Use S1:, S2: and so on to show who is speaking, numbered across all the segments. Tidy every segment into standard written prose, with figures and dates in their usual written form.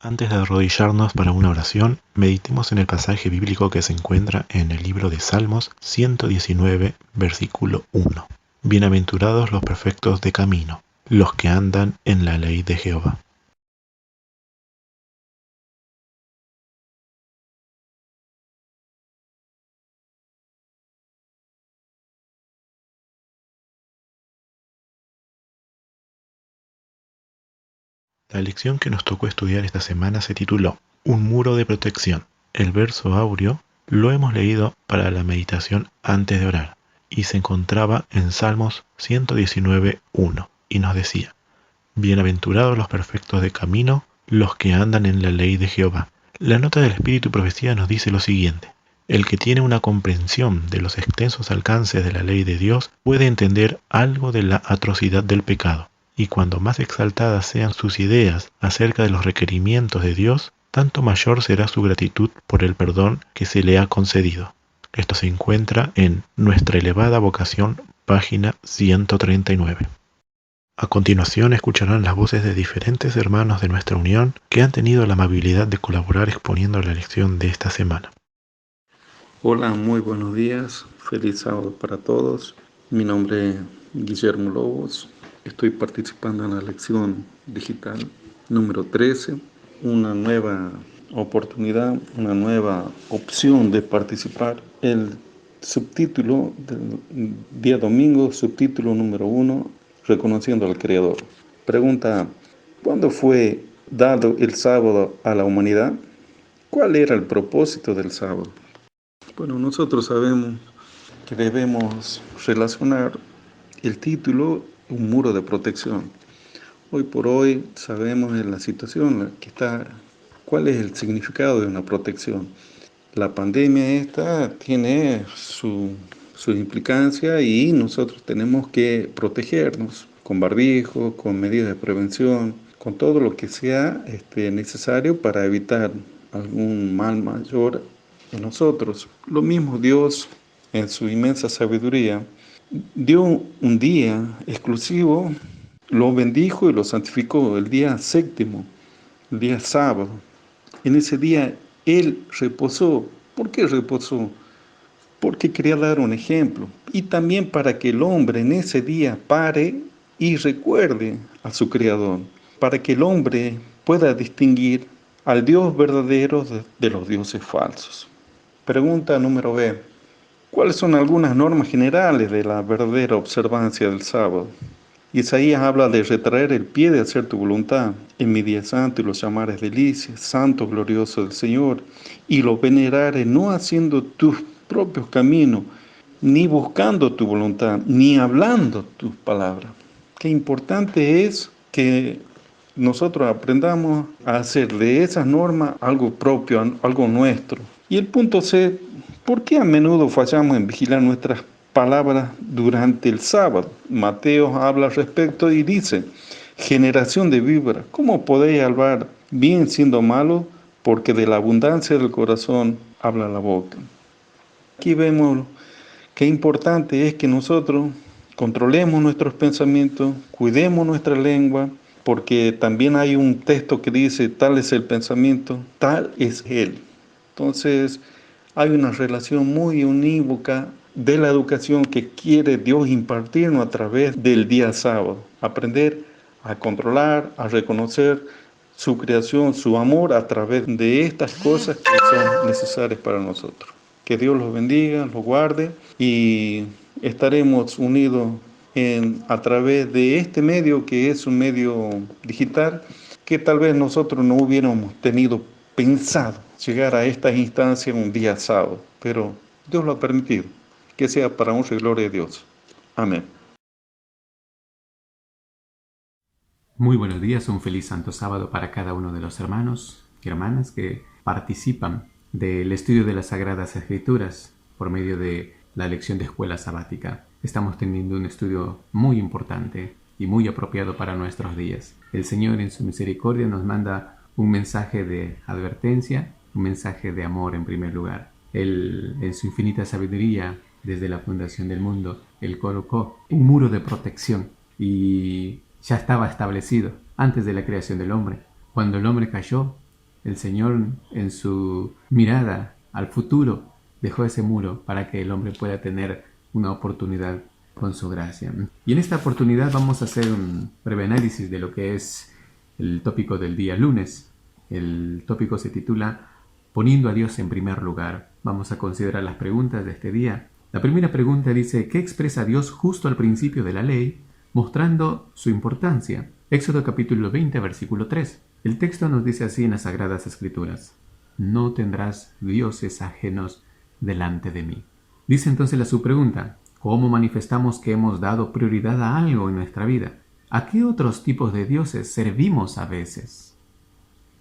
S1: Antes de arrodillarnos para una oración, meditemos en el pasaje bíblico que se encuentra en el libro de Salmos 119, versículo 1. Bienaventurados los perfectos de camino, los que andan en la ley de Jehová. La lección que nos tocó estudiar esta semana se tituló Un muro de protección. El verso áureo lo hemos leído para la meditación antes de orar y se encontraba en Salmos 119, 1 y nos decía: Bienaventurados los perfectos de camino, los que andan en la ley de Jehová. La nota del Espíritu y Profecía nos dice lo siguiente: el que tiene una comprensión de los extensos alcances de la ley de Dios puede entender algo de la atrocidad del pecado, y cuando más exaltadas sean sus ideas acerca de los requerimientos de Dios, tanto mayor será su gratitud por el perdón que se le ha concedido. Esto se encuentra en Nuestra elevada vocación, página 139. A continuación escucharán las voces de diferentes hermanos de nuestra unión que han tenido la amabilidad de colaborar exponiendo la lección de esta semana.
S2: Hola, muy buenos días. Feliz sábado para todos. Mi nombre es Guillermo Lobos. Estoy participando en la lección digital número 13. Una nueva oportunidad, una nueva opción de participar. El subtítulo del día domingo, subtítulo número 1, reconociendo al Creador. Pregunta: ¿cuándo fue dado el sábado a la humanidad? ¿Cuál era el propósito del sábado? Bueno, nosotros sabemos que debemos relacionar el título un muro de protección. Hoy por hoy sabemos en la situación en la que está, cuál es el significado de una protección. La pandemia esta tiene su implicancia y nosotros tenemos que protegernos con barbijo, con medidas de prevención, con todo lo que sea necesario para evitar algún mal mayor en nosotros. Lo mismo Dios, en su inmensa sabiduría, dio un día exclusivo, lo bendijo y lo santificó, el día séptimo, el día sábado. En ese día Él reposó. ¿Por qué reposó? Porque quería dar un ejemplo. Y también para que el hombre en ese día pare y recuerde a su Creador. Para que el hombre pueda distinguir al Dios verdadero de los dioses falsos. Pregunta número B. ¿Cuáles son algunas normas generales de la verdadera observancia del sábado? Isaías habla de retraer el pie de hacer tu voluntad. En mi día santo y los llamares delicias, santo glorioso del Señor, y lo venerare no haciendo tus propios caminos, ni buscando tu voluntad, ni hablando tus palabras. Qué importante es que nosotros aprendamos a hacer de esas normas algo propio, algo nuestro. Y el punto C: ¿por qué a menudo fallamos en vigilar nuestras palabras durante el sábado? Mateo habla al respecto y dice: generación de víboras, ¿cómo podéis hablar bien siendo malos? Porque de la abundancia del corazón habla la boca. Aquí vemos qué importante es que nosotros controlemos nuestros pensamientos, cuidemos nuestra lengua, porque también hay un texto que dice: tal es el pensamiento, tal es él. Entonces, hay una relación muy unívoca de la educación que quiere Dios impartirnos a través del día sábado. Aprender a controlar, a reconocer su creación, su amor a través de estas cosas que son necesarias para nosotros. Que Dios los bendiga, los guarde y estaremos unidos a través de este medio, que es un medio digital, que tal vez nosotros no hubiéramos tenido pensado llegar a estas instancias un día sábado, pero Dios lo ha permitido. Que sea para honra y gloria de Dios. Amén.
S3: Muy buenos días, un feliz santo sábado para cada uno de los hermanos y hermanas que participan del estudio de las Sagradas Escrituras por medio de la lección de escuela sabática. Estamos teniendo un estudio muy importante y muy apropiado para nuestros días. El Señor en su misericordia nos manda un mensaje de advertencia, un mensaje de amor en primer lugar. Él, en su infinita sabiduría, desde la fundación del mundo, Él colocó un muro de protección y ya estaba establecido antes de la creación del hombre. Cuando el hombre cayó, El Señor, en su mirada al futuro, dejó ese muro para que el hombre pueda tener una oportunidad con su gracia. Y en esta oportunidad vamos a hacer un breve análisis de lo que es el tópico del día lunes. El tópico se titula Poniendo a Dios en primer lugar. Vamos a considerar las preguntas de este día. La primera pregunta dice, ¿qué expresa Dios justo al principio de la ley, mostrando su importancia? Éxodo capítulo 20, versículo 3. El texto nos dice así en las Sagradas Escrituras: no tendrás dioses ajenos delante de mí. Dice entonces la subpregunta, ¿cómo manifestamos que hemos dado prioridad a algo en nuestra vida? ¿A qué otros tipos de dioses servimos a veces?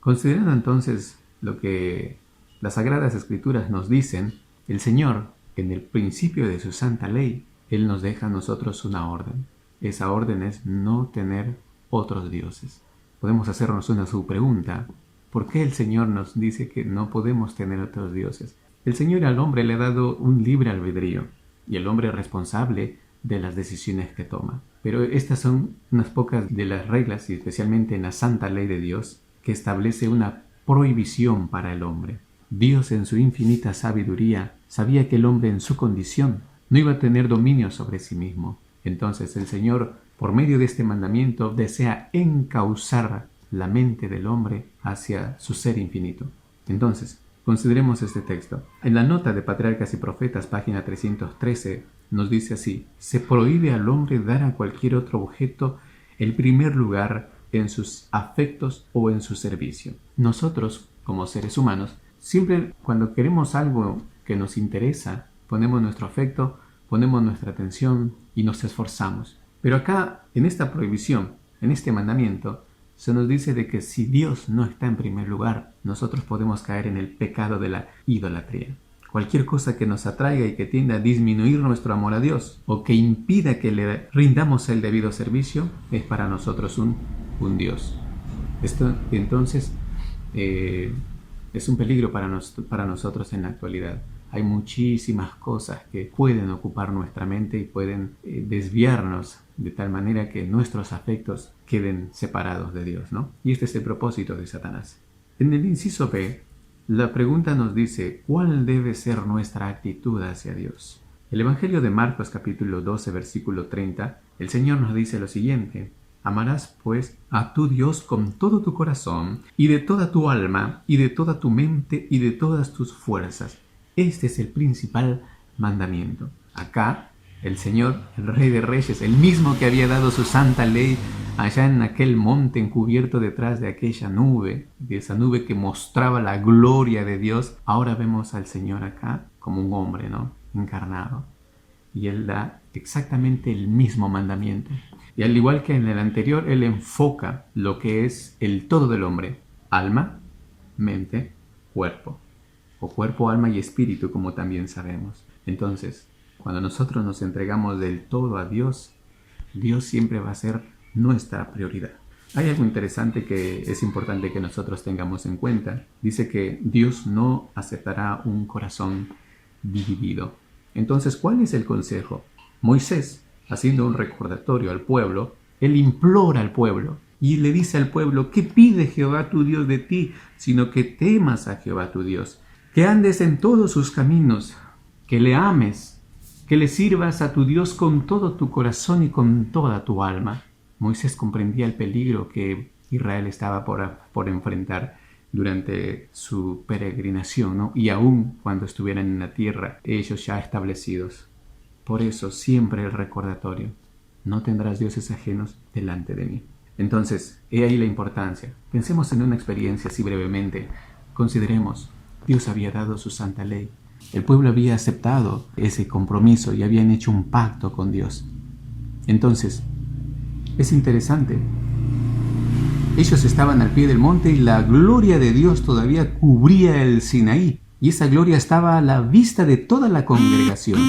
S3: Considerando entonces lo que las Sagradas Escrituras nos dicen, el Señor, en el principio de su santa ley, Él nos deja a nosotros una orden. Esa orden es no tener otros dioses. Podemos hacernos una subpregunta. ¿Por qué el Señor nos dice que no podemos tener otros dioses? El Señor al hombre le ha dado un libre albedrío y el hombre es responsable de las decisiones que toma. Pero estas son unas pocas de las reglas, y especialmente en la santa ley de Dios, que establece una prohibición para el hombre. Dios, en su infinita sabiduría, sabía que el hombre en su condición no iba a tener dominio sobre sí mismo. Entonces el Señor, por medio de este mandamiento, desea encauzar la mente del hombre hacia su ser infinito. Entonces, consideremos este texto. En la nota de Patriarcas y Profetas, página 313, nos dice así: se prohíbe al hombre dar a cualquier otro objeto el primer lugar en sus afectos o en su servicio. Nosotros, como seres humanos, siempre cuando queremos algo que nos interesa, ponemos nuestro afecto, ponemos nuestra atención y nos esforzamos. Pero acá, en esta prohibición, en este mandamiento, se nos dice de que si Dios no está en primer lugar, nosotros podemos caer en el pecado de la idolatría. Cualquier cosa que nos atraiga y que tienda a disminuir nuestro amor a Dios o que impida que le rindamos el debido servicio es para nosotros un Dios. Esto entonces es un peligro para nosotros en la actualidad. Hay muchísimas cosas que pueden ocupar nuestra mente y pueden desviarnos de tal manera que nuestros afectos queden separados de Dios, ¿no? Y este es el propósito de Satanás. En el inciso B, la pregunta nos dice, ¿cuál debe ser nuestra actitud hacia Dios? El Evangelio de Marcos capítulo 12, versículo 30, el Señor nos dice lo siguiente: amarás pues a tu Dios con todo tu corazón y de toda tu alma y de toda tu mente y de todas tus fuerzas. Este es el principal mandamiento. Acá el Señor, el Rey de Reyes, el mismo que había dado su santa ley allá en aquel monte encubierto detrás de aquella nube, de esa nube que mostraba la gloria de Dios, ahora vemos al Señor acá como un hombre, ¿no? Encarnado. Y Él da exactamente el mismo mandamiento. Y al igual que en el anterior, Él enfoca lo que es el todo del hombre: alma, mente, cuerpo. O cuerpo, alma y espíritu, como también sabemos. Entonces, cuando nosotros nos entregamos del todo a Dios, Dios siempre va a ser nuestra prioridad. Hay algo interesante que es importante que nosotros tengamos en cuenta. Dice que Dios no aceptará un corazón dividido. Entonces, ¿cuál es el consejo? Moisés, haciendo un recordatorio al pueblo, él implora al pueblo y le dice al pueblo: ¿qué pide Jehová tu Dios de ti? Sino que temas a Jehová tu Dios, que andes en todos sus caminos, que le ames, que le sirvas a tu Dios con todo tu corazón y con toda tu alma. Moisés comprendía el peligro que Israel estaba por enfrentar durante su peregrinación, ¿no? Y aún cuando estuvieran en la tierra, ellos ya establecidos. Por eso siempre el recordatorio: no tendrás dioses ajenos delante de mí. Entonces, he ahí la importancia. Pensemos en una experiencia así brevemente. Consideremos, Dios había dado su santa ley. El pueblo había aceptado ese compromiso y habían hecho un pacto con Dios. Entonces, es interesante. Ellos estaban al pie del monte y la gloria de Dios todavía cubría el Sinaí. Y esa gloria estaba a la vista de toda la congregación.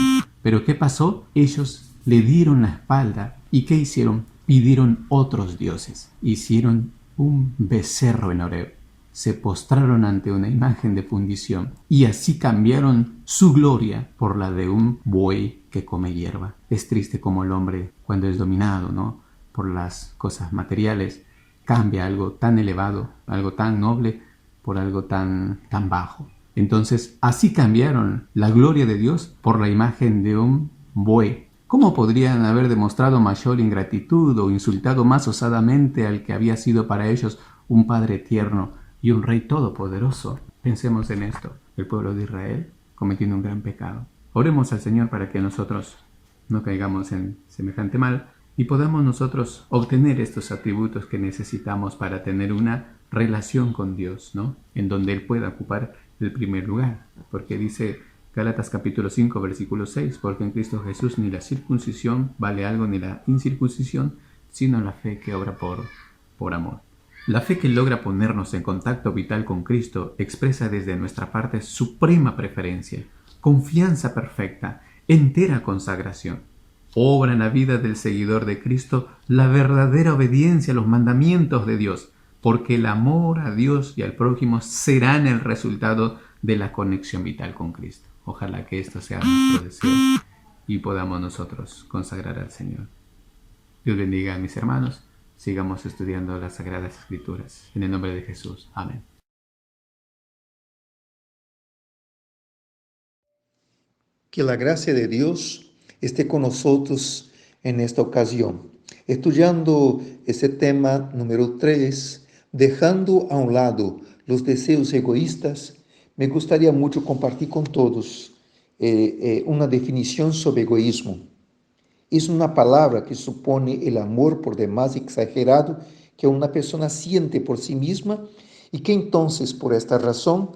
S3: Pero ¿qué pasó? Ellos le dieron la espalda. ¿Y qué hicieron? Pidieron otros dioses. Hicieron un becerro en Horeb. Se postraron ante una imagen de fundición y así cambiaron su gloria por la de un buey que come hierba. Es triste como el hombre, cuando es dominado, ¿no?, por las cosas materiales, cambia algo tan elevado, algo tan noble, por algo tan bajo. Entonces, así cambiaron la gloria de Dios por la imagen de un buey. ¿Cómo podrían haber demostrado mayor ingratitud o insultado más osadamente al que había sido para ellos un Padre tierno y un Rey todopoderoso? Pensemos en esto, el pueblo de Israel cometiendo un gran pecado. Oremos al Señor para que nosotros no caigamos en semejante mal y podamos nosotros obtener estos atributos que necesitamos para tener una relación con Dios, ¿no? En donde Él pueda ocupar el primer lugar. Porque dice Gálatas capítulo 5, versículo 6, porque en Cristo Jesús ni la circuncisión vale algo ni la incircuncisión, sino la fe que obra por amor. La fe que logra ponernos en contacto vital con Cristo expresa desde nuestra parte suprema preferencia, confianza perfecta, entera consagración. Obra en la vida del seguidor de Cristo la verdadera obediencia a los mandamientos de Dios, porque el amor a Dios y al prójimo serán el resultado de la conexión vital con Cristo. Ojalá que esto sea nuestro deseo y podamos nosotros consagrar al Señor. Dios bendiga a mis hermanos. Sigamos estudiando las Sagradas Escrituras. En el nombre de Jesús. Amén.
S4: Que la gracia de Dios esté con nosotros en esta ocasión. Estudiando este tema número 3, dejando a un lado los deseos egoístas, me gustaría mucho compartir con todos una definición sobre egoísmo. Es una palabra que supone el amor por demás exagerado que una persona siente por sí misma y que entonces, por esta razón,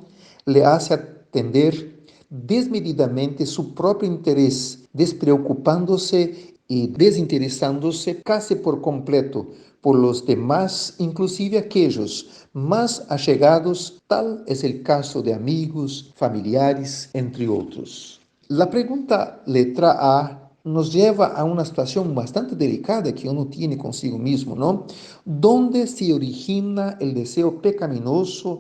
S4: le hace atender desmedidamente su propio interés, despreocupándose y desinteresándose casi por completo por los demás, inclusive aquellos más allegados, tal es el caso de amigos, familiares, entre otros. La pregunta letra A nos lleva a una situación bastante delicada que uno tiene consigo mismo, ¿no? ¿Dónde se origina el deseo pecaminoso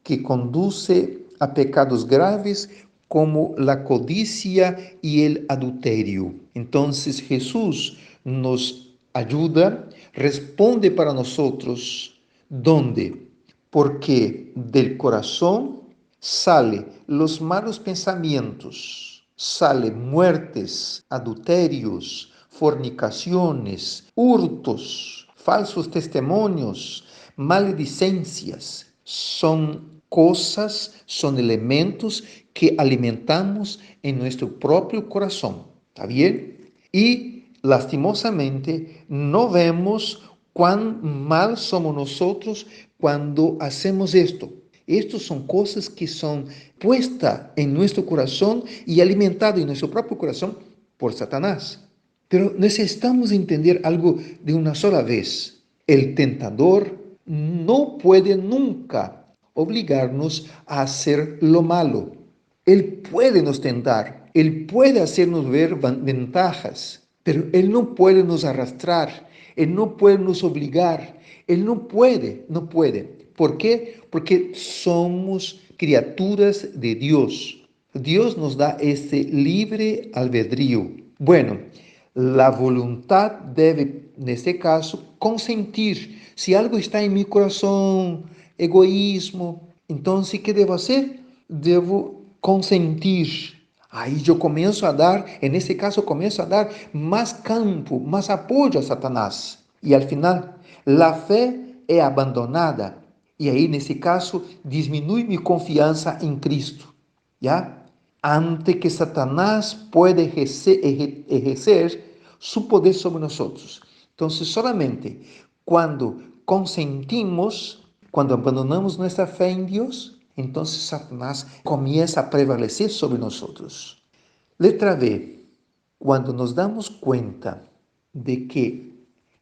S4: que conduce a pecados graves como la codicia y el adulterio? Entonces Jesús nos ayuda, responde para nosotros, ¿dónde? Porque del corazón salen los malos pensamientos, salen muertes, adulterios, fornicaciones, hurtos, falsos testimonios, maledicencias. Son cosas, son elementos que alimentamos en nuestro propio corazón. ¿Está bien? Y lastimosamente no vemos cuán mal somos nosotros cuando hacemos esto. Estas son cosas que son puestas en nuestro corazón y alimentadas en nuestro propio corazón por Satanás. Pero necesitamos entender algo de una sola vez. El tentador no puede nunca obligarnos a hacer lo malo. Él puede nos tentar, Él puede hacernos ver ventajas, pero Él no puede nos arrastrar, Él no puede nos obligar, Él no puede. ¿Por qué? Porque somos criaturas de Dios. Dios nos da este libre albedrío. Bueno, la voluntad debe, en este caso, consentir. Si algo está en mi corazón, egoísmo, entonces, ¿qué debo hacer? Debo consentir. Aí eu começo a dar, nesse caso, começo a dar mais campo, mais apoio a Satanás. E, al final, a fé é abandonada. E aí, nesse caso, diminui minha confiança em Cristo. ¿Ya? Ante que Satanás pueda ejercer su poder sobre nosotros. Entonces, solamente cuando consentimos, cuando abandonamos nuestra fe en Dios, entonces Satanás comienza a prevalecer sobre nosotros. Letra B. Cuando nos damos cuenta de que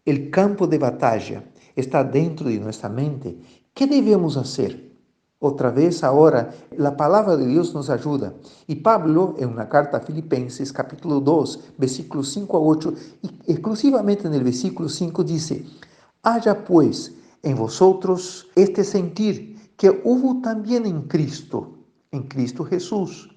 S4: el campo de batalla está dentro de nuestra mente, ¿qué debemos hacer? Otra vez ahora, la palabra de Dios nos ayuda. Y Pablo, en una carta a Filipenses, capítulo 2, versículos 5 a 8, y exclusivamente en el versículo 5 dice, haya pues en vosotros este sentir que hubo también en Cristo Jesús.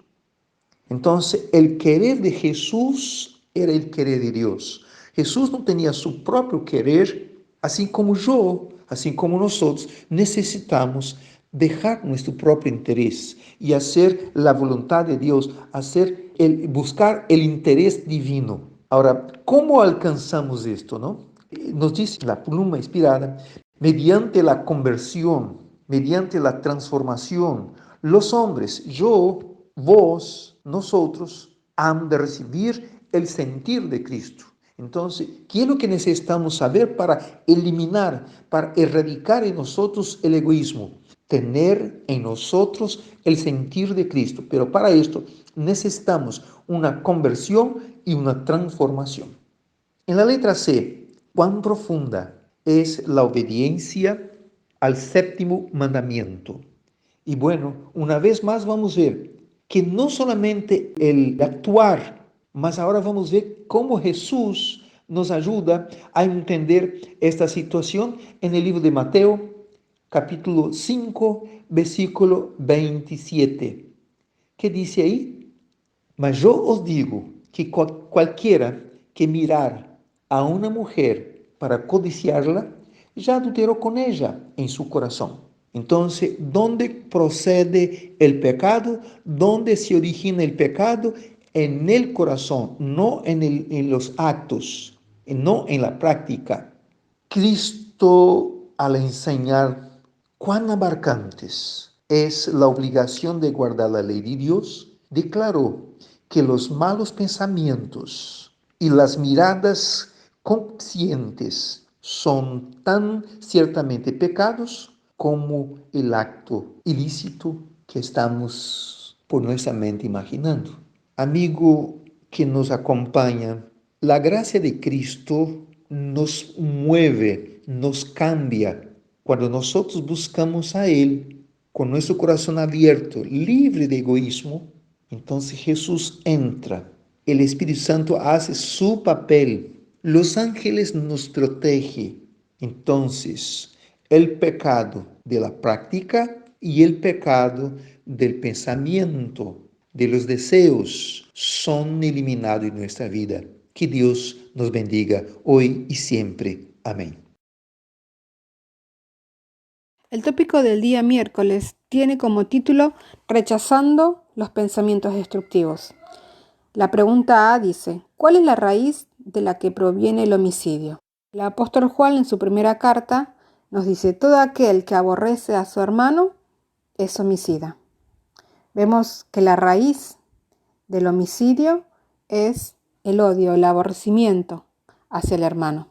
S4: Entonces, el querer de Jesús era el querer de Dios. Jesús no tenía su propio querer, así como yo, así como nosotros necesitamos dejar nuestro propio interés y hacer la voluntad de Dios, buscar el interés divino. Ahora, ¿cómo alcanzamos esto, no? Nos dice la pluma inspirada, mediante la conversión, mediante la transformación, los hombres, yo, vos, nosotros, han de recibir el sentir de Cristo. Entonces, ¿qué es lo que necesitamos saber para eliminar, para erradicar en nosotros el egoísmo? Tener en nosotros el sentir de Cristo. Pero para esto necesitamos una conversión y una transformación. En la letra C, ¿cuán profunda es la obediencia al séptimo mandamiento? Y bueno, una vez más vamos a ver que no solamente el actuar, mas ahora vamos a ver cómo Jesús nos ayuda a entender esta situación en el libro de Mateo, capítulo 5, versículo 27. ¿Qué dice ahí? Mas yo os digo que cualquiera que mirar a una mujer para codiciarla, ya adulteró con ella en su corazón. Entonces, ¿dónde procede el pecado? ¿Dónde se origina el pecado? En el corazón, no en los actos, no en la práctica. Cristo, al enseñar cuán abarcantes es la obligación de guardar la ley de Dios, declaró que los malos pensamientos y las miradas conscientes son tan ciertamente pecados como el acto ilícito que estamos por nuestra mente imaginando. Amigo que nos acompaña, la gracia de Cristo nos mueve, nos cambia cuando nosotros buscamos a Él con nuestro corazón abierto, libre de egoísmo. Entonces Jesús entra, el Espíritu Santo hace su papel, los ángeles nos protegen. Entonces, el pecado de la práctica y el pecado del pensamiento, de los deseos, son eliminados en nuestra vida. Que Dios nos bendiga hoy y siempre. Amén.
S5: El tópico del día miércoles tiene como título Rechazando los pensamientos destructivos. La pregunta A dice, ¿cuál es la raíz de la que proviene el homicidio? El apóstol Juan en su primera carta nos dice, todo aquel que aborrece a su hermano es homicida. Vemos que la raíz del homicidio es el odio, el aborrecimiento hacia el hermano.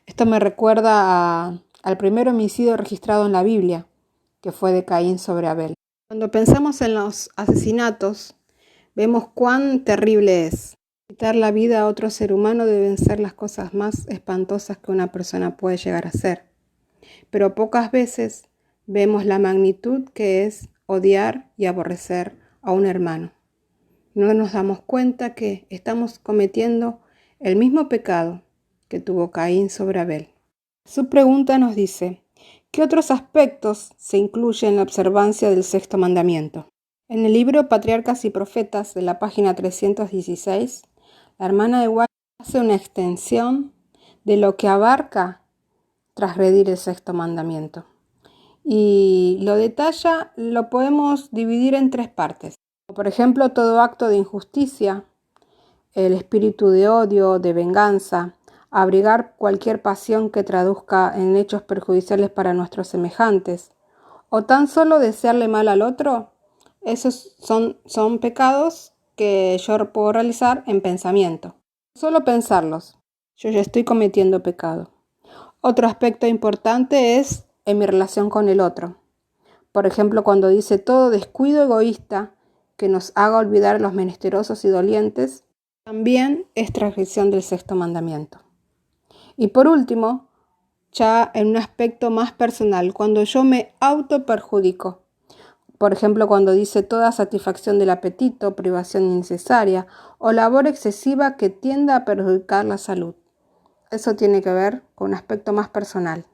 S5: Esto me recuerda al primer homicidio registrado en la Biblia, que fue de Caín sobre Abel. Cuando pensamos en los asesinatos, vemos cuán terrible es. Quitar la vida a otro ser humano deben ser las cosas más espantosas que una persona puede llegar a hacer. Pero pocas veces vemos la magnitud que es odiar y aborrecer a un hermano. No nos damos cuenta que estamos cometiendo el mismo pecado que tuvo Caín sobre Abel. Su pregunta nos dice, ¿qué otros aspectos se incluyen en la observancia del sexto mandamiento? En el libro Patriarcas y Profetas de la página 316, la hermana de White hace una extensión de lo que abarca transgredir el sexto mandamiento. Y lo detalla, lo podemos dividir en 3 partes. Por ejemplo, todo acto de injusticia, el espíritu de odio, de venganza, abrigar cualquier pasión que traduzca en hechos perjudiciales para nuestros semejantes, o tan solo desearle mal al otro, esos son pecados que yo puedo realizar en pensamiento. Solo pensarlos, yo ya estoy cometiendo pecado. Otro aspecto importante es en mi relación con el otro. Por ejemplo, cuando dice todo descuido egoísta que nos haga olvidar a los menesterosos y dolientes, también es transgresión del sexto mandamiento. Y por último, ya en un aspecto más personal, cuando yo me autoperjudico. Por ejemplo, cuando dice toda satisfacción del apetito, privación innecesaria o labor excesiva que tienda a perjudicar la salud. Eso tiene que ver con un aspecto más personal.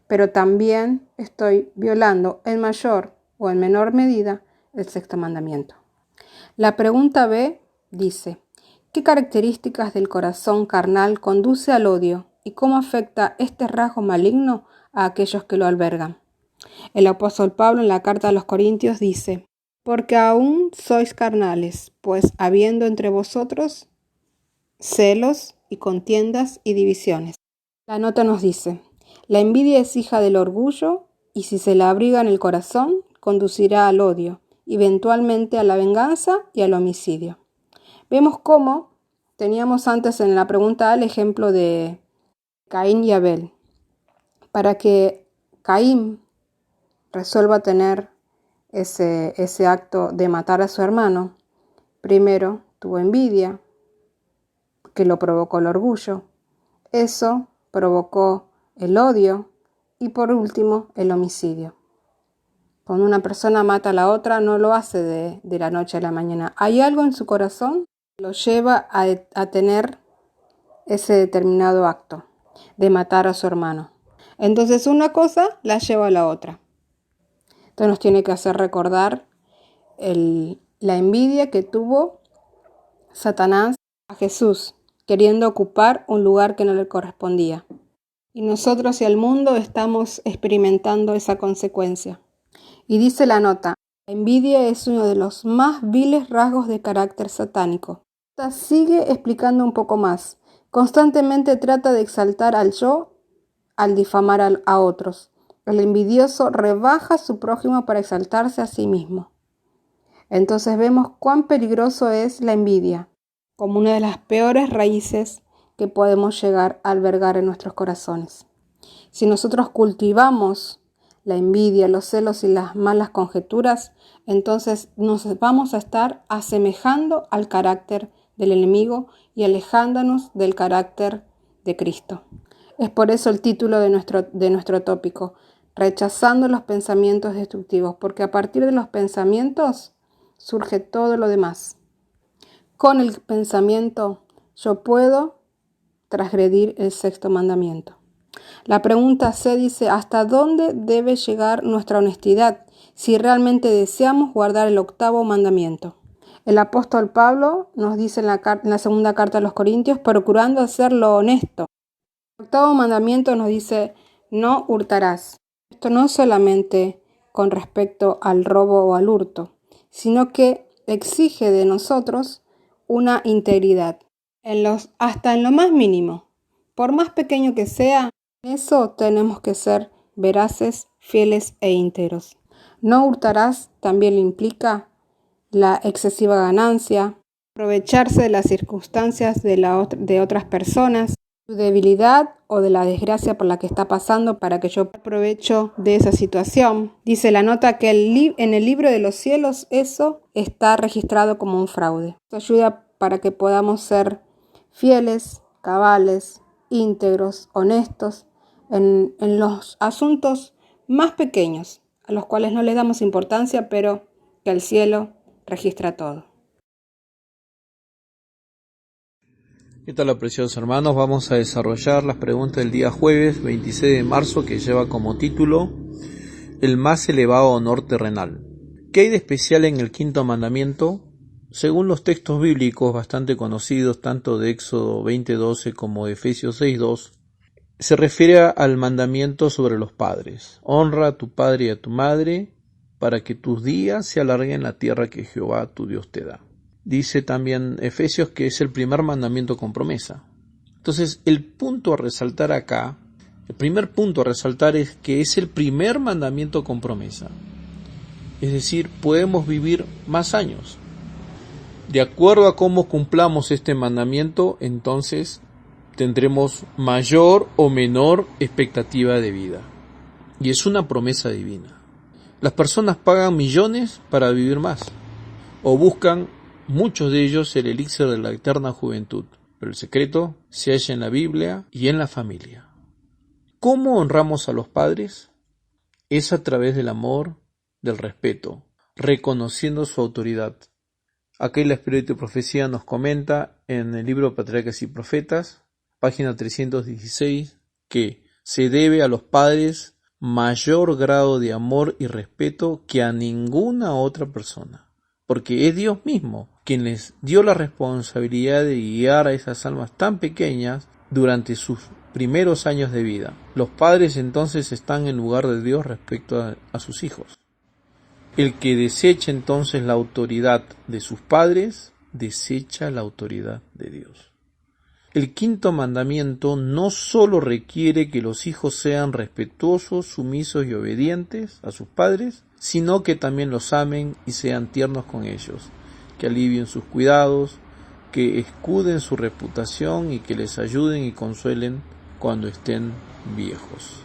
S5: Pero también estoy violando en mayor o en menor medida el sexto mandamiento. La pregunta B dice, ¿qué características del corazón carnal conduce al odio y cómo afecta este rasgo maligno a aquellos que lo albergan? El apóstol Pablo en la carta a los Corintios dice: porque aún sois carnales, pues habiendo entre vosotros celos y contiendas y divisiones. La nota nos dice: la envidia es hija del orgullo, y si se la abriga en el corazón, conducirá al odio, eventualmente a la venganza y al homicidio. Vemos cómo teníamos antes en la pregunta el ejemplo de Caín y Abel. Para que Caín resuelva tener ese acto de matar a su hermano, primero tuvo envidia, que lo provocó el orgullo. Eso provocó el odio y por último el homicidio. Cuando una persona mata a la otra, no lo hace de la noche a la mañana. Hay algo en su corazón que lo lleva a tener ese determinado acto de matar a su hermano. Entonces una cosa la lleva a la otra. Esto nos tiene que hacer recordar la envidia que tuvo Satanás a Jesús, queriendo ocupar un lugar que no le correspondía. Y nosotros y el mundo estamos experimentando esa consecuencia. Y dice la nota: la envidia es uno de los más viles rasgos de carácter satánico. Sigue explicando un poco más. Constantemente trata de exaltar al yo al difamar a otros. El envidioso rebaja a su prójimo para exaltarse a sí mismo. Entonces vemos cuán peligroso es la envidia, como una de las peores raíces que podemos llegar a albergar en nuestros corazones. Si nosotros cultivamos la envidia, los celos y las malas conjeturas, entonces nos vamos a estar asemejando al carácter del enemigo y alejándonos del carácter de Cristo. Es por eso el título de nuestro tópico: rechazando los pensamientos destructivos, porque a partir de los pensamientos surge todo lo demás. Con el pensamiento yo puedo transgredir el sexto mandamiento. La pregunta C dice: ¿hasta dónde debe llegar nuestra honestidad si realmente deseamos guardar el octavo mandamiento? El apóstol Pablo nos dice en la segunda carta a los Corintios: procurando hacer lo honesto. El octavo mandamiento nos dice: no hurtarás. Esto no solamente con respecto al robo o al hurto, sino que exige de nosotros una integridad, hasta en lo más mínimo. Por más pequeño que sea, en eso tenemos que ser veraces, fieles e íntegros. No hurtarás también implica la excesiva ganancia, aprovecharse de las circunstancias de otras personas, su debilidad o de la desgracia por la que está pasando para que yo aprovecho de esa situación. Dice la nota que en el libro de los cielos eso está registrado como un fraude. Esto ayuda para que podamos ser fieles, cabales, íntegros, honestos en los asuntos más pequeños, a los cuales no les damos importancia, pero que el cielo registra todo.
S6: ¿Qué tal, apreciados hermanos? Vamos a desarrollar las preguntas del día jueves 26 de marzo, que lleva como título el más elevado honor terrenal. ¿Qué hay de especial en el quinto mandamiento? Según los textos bíblicos bastante conocidos, tanto de Éxodo 20:12 como de Efesios 6:2, se refiere al mandamiento sobre los padres. Honra a tu padre y a tu madre, para que tus días se alarguen en la tierra que Jehová tu Dios te da. Dice también Efesios que es el primer mandamiento con promesa. Entonces, el punto a resaltar acá, el primer punto a resaltar es que es el primer mandamiento con promesa. Es decir, podemos vivir más años. De acuerdo a cómo cumplamos este mandamiento, entonces tendremos mayor o menor expectativa de vida. Y es una promesa divina. Las personas pagan millones para vivir más, o buscan, muchos de ellos, el elixir de la eterna juventud, pero el secreto se halla en la Biblia y en la familia. ¿Cómo honramos a los padres? Es a través del amor, del respeto, reconociendo su autoridad. Aquí la Espíritu de Profecía nos comenta en el libro Patriarcas y Profetas, página 316, que se debe a los padres mayor grado de amor y respeto que a ninguna otra persona, porque es Dios mismo quien les dio la responsabilidad de guiar a esas almas tan pequeñas durante sus primeros años de vida. Los padres entonces están en lugar de Dios respecto a sus hijos. El que desecha entonces la autoridad de sus padres, desecha la autoridad de Dios. El quinto mandamiento no solo requiere que los hijos sean respetuosos, sumisos y obedientes a sus padres, sino que también los amen y sean tiernos con ellos, que alivien sus cuidados, que escuden su reputación y que les ayuden y consuelen cuando estén viejos.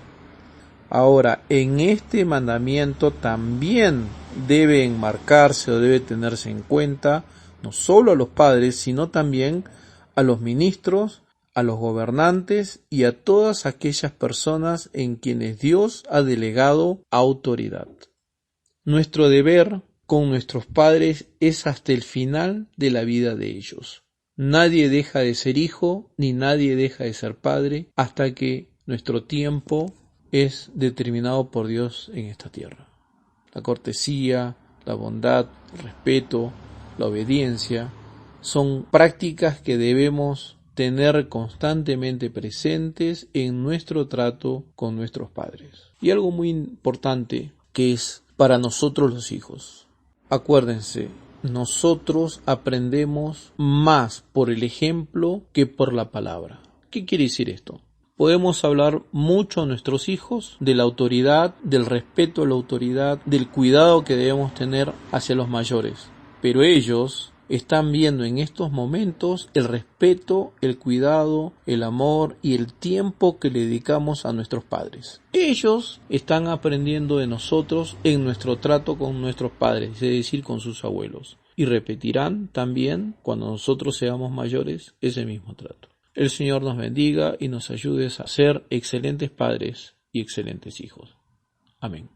S6: Ahora, en este mandamiento también debe enmarcarse o debe tenerse en cuenta no solo a los padres, sino también a los ministros, a los gobernantes y a todas aquellas personas en quienes Dios ha delegado autoridad. Nuestro deber con nuestros padres es hasta el final de la vida de ellos. Nadie deja de ser hijo ni nadie deja de ser padre hasta que nuestro tiempo es determinado por Dios en esta tierra. La cortesía, la bondad, el respeto, la obediencia son prácticas que debemos tener constantemente presentes en nuestro trato con nuestros padres. Y algo muy importante que es para nosotros los hijos. Acuérdense, nosotros aprendemos más por el ejemplo que por la palabra. ¿Qué quiere decir esto? Podemos hablar mucho a nuestros hijos de la autoridad, del respeto a la autoridad, del cuidado que debemos tener hacia los mayores, pero ellos están viendo en estos momentos el respeto, el cuidado, el amor y el tiempo que le dedicamos a nuestros padres. Ellos están aprendiendo de nosotros en nuestro trato con nuestros padres, es decir, con sus abuelos, y repetirán también, cuando nosotros seamos mayores, ese mismo trato. El Señor nos bendiga y nos ayude a ser excelentes padres y excelentes hijos. Amén.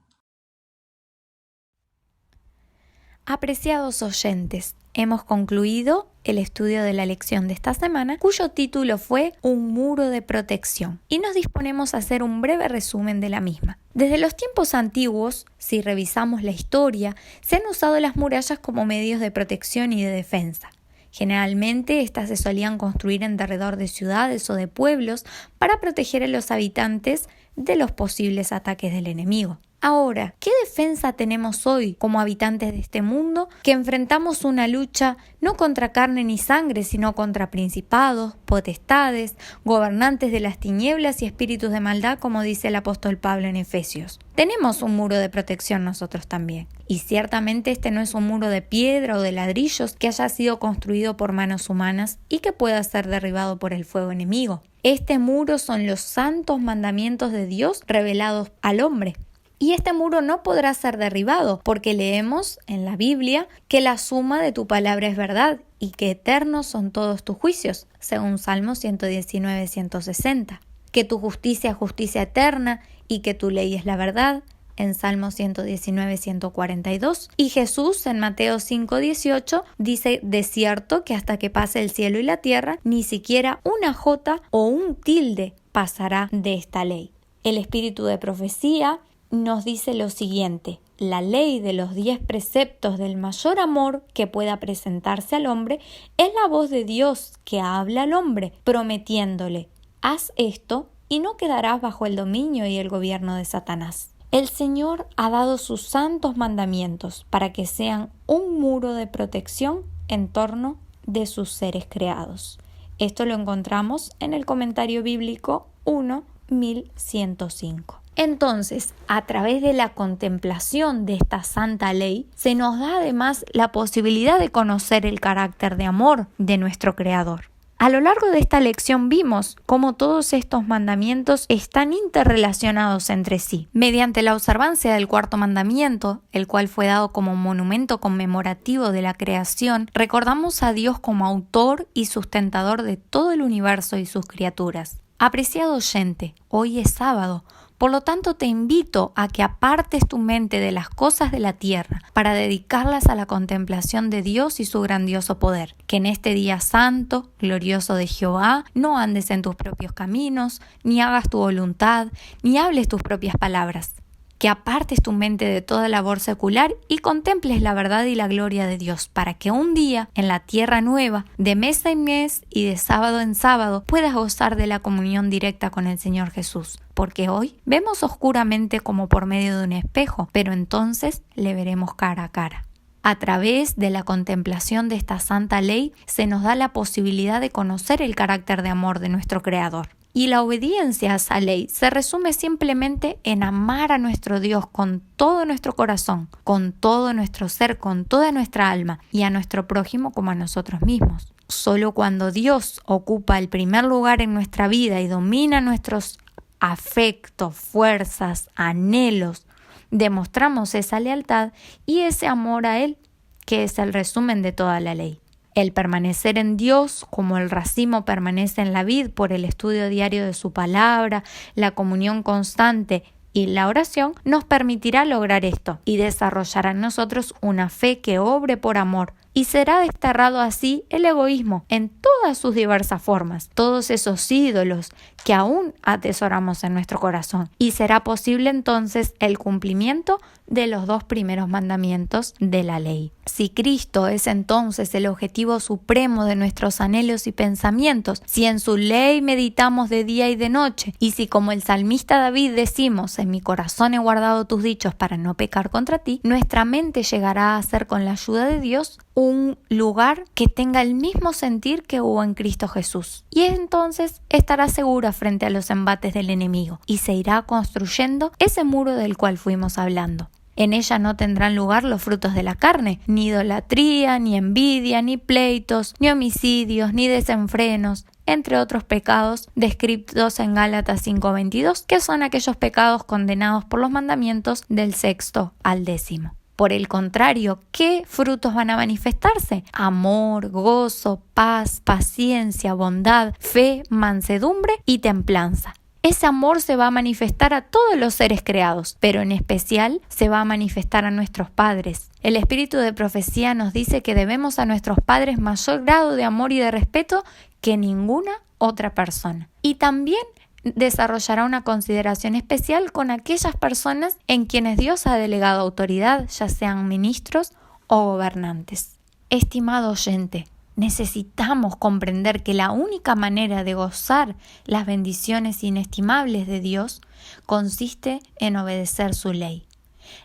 S7: Apreciados oyentes, hemos concluido el estudio de la lección de esta semana, cuyo título fue Un muro de protección, y nos disponemos a hacer un breve resumen de la misma. Desde los tiempos antiguos, si revisamos la historia, se han usado las murallas como medios de protección y de defensa. Generalmente, estas se solían construir en derredor de ciudades o de pueblos para proteger a los habitantes de los posibles ataques del enemigo. Ahora, ¿qué defensa tenemos hoy como habitantes de este mundo que enfrentamos una lucha no contra carne ni sangre, sino contra principados, potestades, gobernantes de las tinieblas y espíritus de maldad, como dice el apóstol Pablo en Efesios? Tenemos un muro de protección nosotros también. Y ciertamente este no es un muro de piedra o de ladrillos que haya sido construido por manos humanas y que pueda ser derribado por el fuego enemigo. Este muro son los santos mandamientos de Dios revelados al hombre. Y este muro no podrá ser derribado porque leemos en la Biblia que la suma de tu palabra es verdad y que eternos son todos tus juicios, según Salmo 119, 160. Que tu justicia es justicia eterna y que tu ley es la verdad, en Salmo 119, 142. Y Jesús en Mateo 5, 18 dice: de cierto que hasta que pase el cielo y la tierra, ni siquiera una jota o un tilde pasará de esta ley. El espíritu de profecía nos dice lo siguiente: la ley de los 10 preceptos del mayor amor que pueda presentarse al hombre es la voz de Dios que habla al hombre, prometiéndole: haz esto y no quedarás bajo el dominio y el gobierno de Satanás. El Señor ha dado sus santos mandamientos para que sean un muro de protección en torno de sus seres creados. Esto lo encontramos en el comentario bíblico 1.1105. Entonces, a través de la contemplación de esta santa ley, se nos da además la posibilidad de conocer el carácter de amor de nuestro Creador. A lo largo de esta lección vimos cómo todos estos mandamientos están interrelacionados entre sí. Mediante la observancia del cuarto mandamiento, el cual fue dado como monumento conmemorativo de la creación, recordamos a Dios como autor y sustentador de todo el universo y sus criaturas. Apreciado oyente, hoy es sábado. Por lo tanto, te invito a que apartes tu mente de las cosas de la tierra para dedicarlas a la contemplación de Dios y su grandioso poder. Que en este día santo, glorioso de Jehová, no andes en tus propios caminos, ni hagas tu voluntad, ni hables tus propias palabras. que apartes tu mente de toda labor secular y contemples la verdad y la gloria de Dios, para que un día, en la tierra nueva, de mes en mes y de sábado en sábado, puedas gozar de la comunión directa con el Señor Jesús. Porque hoy vemos oscuramente como por medio de un espejo, pero entonces le veremos cara a cara. A través de la contemplación de esta santa ley se nos da la posibilidad de conocer el carácter de amor de nuestro Creador. Y la obediencia a esa ley se resume simplemente en amar a nuestro Dios con todo nuestro corazón, con todo nuestro ser, con toda nuestra alma y a nuestro prójimo como a nosotros mismos. Solo cuando Dios ocupa el primer lugar en nuestra vida y domina nuestros afectos, fuerzas, anhelos, demostramos esa lealtad y ese amor a Él, que es el resumen de toda la ley. El permanecer en Dios, como el racimo permanece en la vid por el estudio diario de su palabra, la comunión constante y la oración, nos permitirá lograr esto y desarrollará en nosotros una fe que obre por amor. Y será desterrado así el egoísmo en todas sus diversas formas, todos esos ídolos que aún atesoramos en nuestro corazón. Y será posible entonces el cumplimiento de los 2 primeros mandamientos de la ley. Si Cristo es entonces el objetivo supremo de nuestros anhelos y pensamientos, si en su ley meditamos de día y de noche, y si como el salmista David decimos, en mi corazón he guardado tus dichos para no pecar contra ti, nuestra mente llegará a ser con la ayuda de Dios un lugar que tenga el mismo sentir que hubo en Cristo Jesús. Y entonces estará segura frente a los embates del enemigo y se irá construyendo ese muro del cual fuimos hablando. En ella no tendrán lugar los frutos de la carne, ni idolatría, ni envidia, ni pleitos, ni homicidios, ni desenfrenos, entre otros pecados descritos en Gálatas 5:22, que son aquellos pecados condenados por los mandamientos del 6º al 10º. Por el contrario, ¿qué frutos van a manifestarse? Amor, gozo, paz, paciencia, bondad, fe, mansedumbre y templanza. Ese amor se va a manifestar a todos los seres creados, pero en especial se va a manifestar a nuestros padres. El espíritu de profecía nos dice que debemos a nuestros padres mayor grado de amor y de respeto que ninguna otra persona. Y también desarrollará una consideración especial con aquellas personas en quienes Dios ha delegado autoridad, ya sean ministros o gobernantes. Estimado oyente, necesitamos comprender que la única manera de gozar las bendiciones inestimables de Dios consiste en obedecer su ley.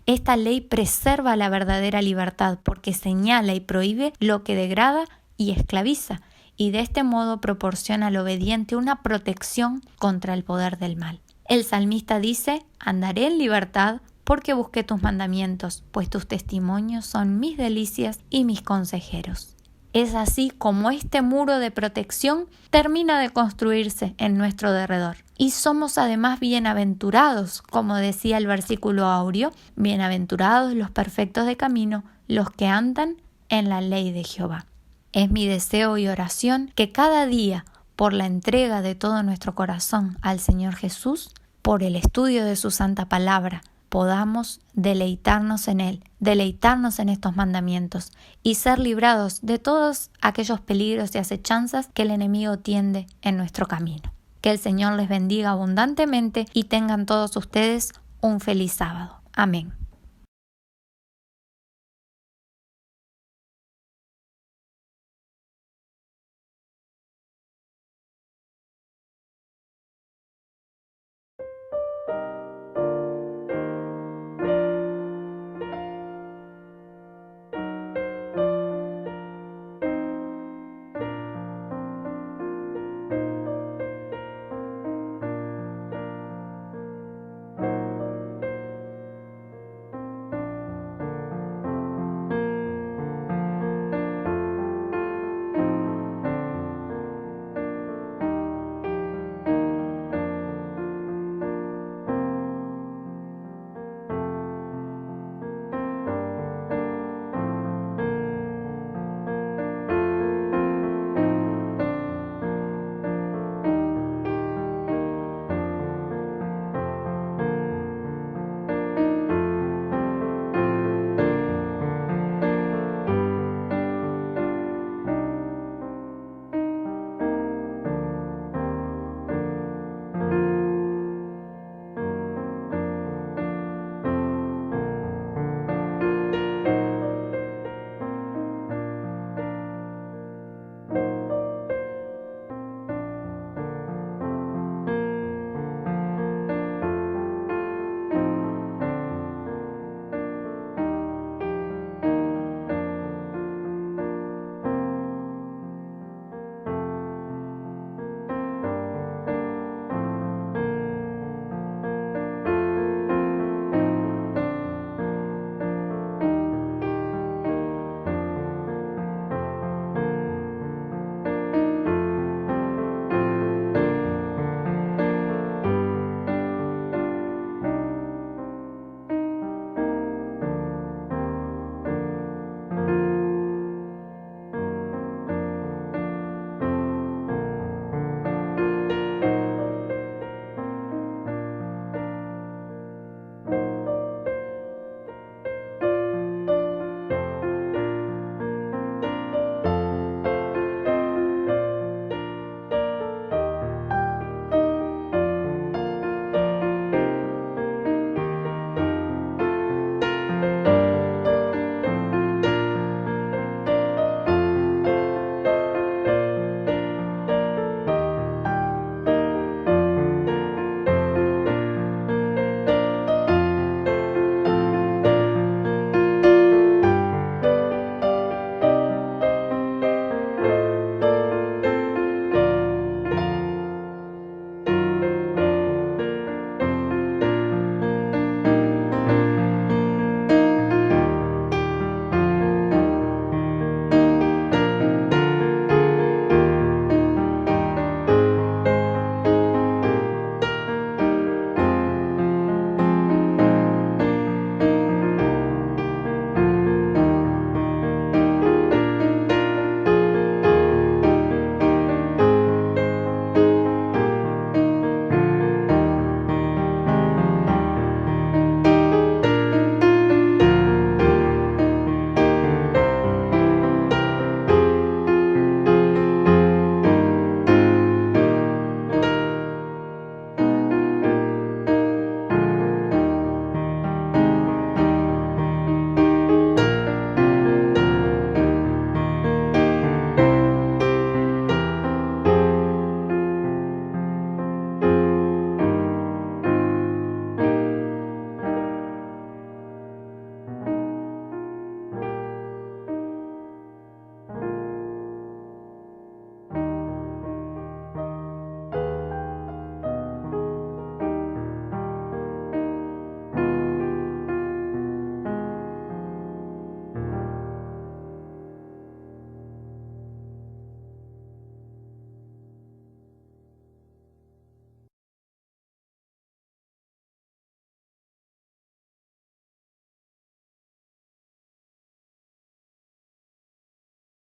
S7: Esta ley preserva la verdadera libertad porque señala y prohíbe lo que degrada y esclaviza, y de este modo proporciona al obediente una protección contra el poder del mal. El salmista dice: andaré en libertad porque busqué tus mandamientos, pues tus testimonios son mis delicias y mis consejeros. Es así como este muro de protección termina de construirse en nuestro derredor. Y somos además bienaventurados, como decía el versículo áureo: bienaventurados los perfectos de camino, los que andan en la ley de Jehová. Es mi deseo y oración que cada día, por la entrega de todo nuestro corazón al Señor Jesús, por el estudio de su santa palabra, podamos deleitarnos en Él, deleitarnos en estos mandamientos y ser librados de todos aquellos peligros y acechanzas que el enemigo tiende en nuestro camino. Que el Señor les bendiga abundantemente y tengan todos ustedes un feliz sábado. Amén.